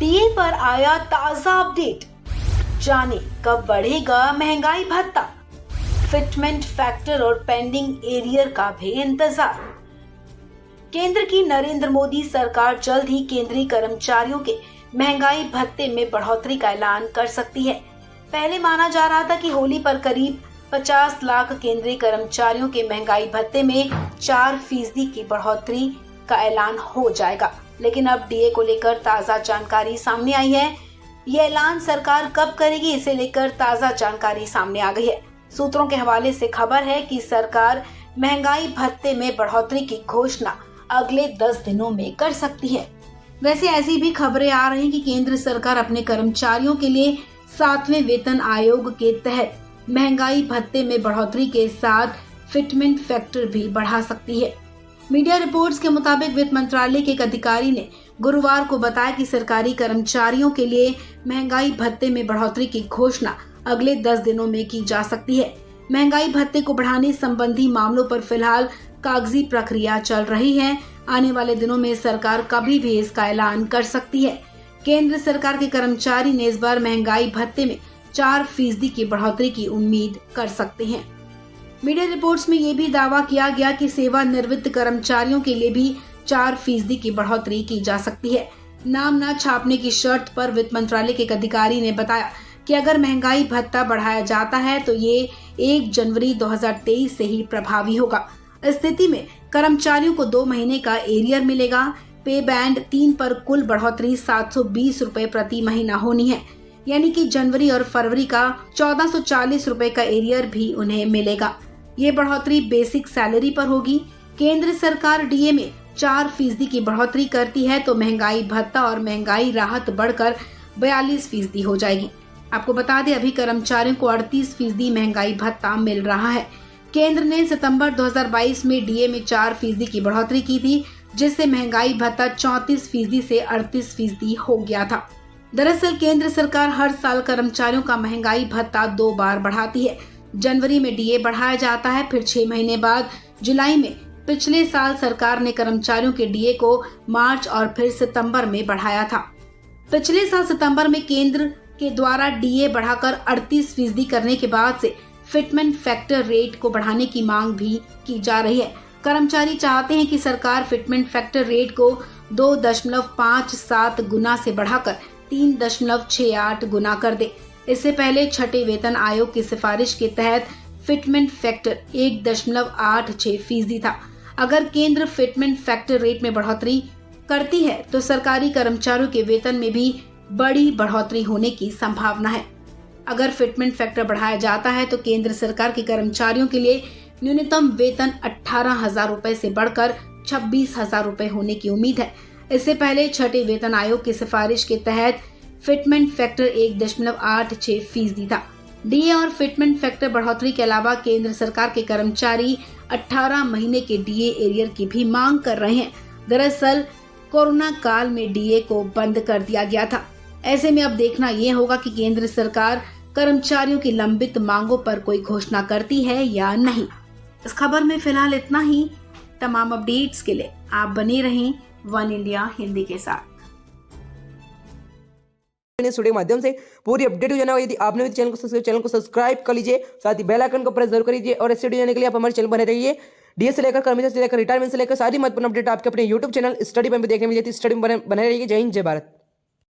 DA पर आया ताजा अपडेट, जाने कब बढ़ेगा महंगाई भत्ता, फिटमेंट फैक्टर और पेंडिंग एरियर का भी इंतजार। केंद्र की नरेंद्र मोदी सरकार जल्द ही केंद्रीय कर्मचारियों के महंगाई भत्ते में बढ़ोतरी का ऐलान कर सकती है। पहले माना जा रहा था कि होली पर करीब 50 लाख केंद्रीय कर्मचारियों के महंगाई भत्ते में 4% की बढ़ोतरी का ऐलान हो जाएगा, लेकिन अब डीए को लेकर ताजा जानकारी सामने आई है। ये ऐलान सरकार कब करेगी, इसे लेकर ताजा जानकारी सामने आ गई है। सूत्रों के हवाले से खबर है कि सरकार महंगाई भत्ते में बढ़ोतरी की घोषणा अगले 10 दिनों में कर सकती है। वैसे ऐसी भी खबरें आ रही हैं कि केंद्र सरकार अपने कर्मचारियों के लिए 7वें वेतन आयोग के तहत महंगाई भत्ते में बढ़ोतरी के साथ फिटमेंट फैक्टर भी बढ़ा सकती है। मीडिया रिपोर्ट्स के मुताबिक वित्त मंत्रालय के एक अधिकारी ने गुरुवार को बताया कि सरकारी कर्मचारियों के लिए महंगाई भत्ते में बढ़ोतरी की घोषणा अगले 10 दिनों में की जा सकती है। महंगाई भत्ते को बढ़ाने संबंधी मामलों पर फिलहाल कागजी प्रक्रिया चल रही है। आने वाले दिनों में सरकार कभी भी इसका ऐलान कर सकती है। केंद्र सरकार के कर्मचारी ने इस बार महंगाई भत्ते में 4% की बढ़ोतरी की उम्मीद कर सकते हैं। मीडिया रिपोर्ट्स में ये भी दावा किया गया कि सेवानिवृत्त कर्मचारियों के लिए भी 4% की बढ़ोतरी की जा सकती है। नाम न छापने की शर्त पर वित्त मंत्रालय के एक अधिकारी ने बताया कि अगर महंगाई भत्ता बढ़ाया जाता है तो ये 1 जनवरी 2023 से ही प्रभावी होगा। स्थिति में कर्मचारियों को 2 महीने का एरियर मिलेगा। पे बैंड 3 पर कुल बढ़ोतरी 720 रुपए प्रति महीना होनी है, यानी कि जनवरी और फरवरी का 1440 रुपए का एरियर भी उन्हें मिलेगा। ये बढ़ोतरी बेसिक सैलरी पर होगी। केंद्र सरकार डीए में 4% की बढ़ोतरी करती है तो महंगाई भत्ता और महंगाई राहत बढ़कर 42% हो जाएगी। आपको बता दें, अभी कर्मचारियों को 38% महंगाई भत्ता मिल रहा है। केंद्र ने सितंबर 2022 में डीए में 4% की बढ़ोतरी की थी, जिससे महंगाई भत्ता 34% से 38% हो गया था। दरअसल केंद्र सरकार हर साल कर्मचारियों का महंगाई भत्ता 2 बार बढ़ाती है। जनवरी में डीए बढ़ाया जाता है, फिर 6 महीने बाद जुलाई में। पिछले साल सरकार ने कर्मचारियों के डीए को मार्च और फिर सितंबर में बढ़ाया था। पिछले साल सितंबर में केंद्र के द्वारा डीए बढ़ाकर 38% करने के बाद से फिटमेंट फैक्टर रेट को बढ़ाने की मांग भी की जा रही है। कर्मचारी चाहते हैं कि सरकार फिटमेंट फैक्टर रेट को 2.57 गुना से बढ़ाकर 3.68 गुना कर दे। इससे पहले छठे वेतन आयोग की सिफारिश के तहत फिटमेंट फैक्टर 1.86% था। अगर केंद्र फिटमेंट फैक्टर रेट में बढ़ोतरी करती है तो सरकारी कर्मचारियों के वेतन में भी बड़ी बढ़ोतरी होने की संभावना है। अगर फिटमेंट फैक्टर बढ़ाया जाता है तो केंद्र सरकार के कर्मचारियों के लिए न्यूनतम वेतन 18,000 रुपए से बढ़कर 26,000 रुपए होने की उम्मीद है। इससे पहले छठे वेतन आयोग की सिफारिश के तहत फिटमेंट फैक्टर 1.86% था। डीए और फिटमेंट फैक्टर बढ़ोतरी के अलावा केंद्र सरकार के कर्मचारी 18 महीने के डीए एरियर की भी मांग कर रहे हैं। दरअसल कोरोना काल में डीए को बंद कर दिया गया था। ऐसे में अब देखना ये होगा कि केंद्र सरकार कर्मचारियों की लंबित मांगों पर कोई घोषणा करती है या नहीं। इस खबर में फिलहाल इतना ही। तमाम अपडेट्स के लिए आप बने रहें वन इंडिया हिंदी के साथ। स्टूडियो के माध्यम से पूरी अपडेट हो जाना होगा। यदि आपने चैनल को सब्सक्राइब कर लीजिए, साथ ही बेल आइकन को प्रेस जरूर करिए और ऐसे वीडियो जाने के लिए आप हमारे चैनल बने रहिए। डीएस से लेकर कर्मचारी से लेकर रिटायरमेंट से लेकर सारी महत्वपूर्ण अपडेट आपके अपने यूट्यूब चैनल स्टडी पे देखने मिल जाती है। स्टडी में बने रहिए। जय हिंद, जय भारत।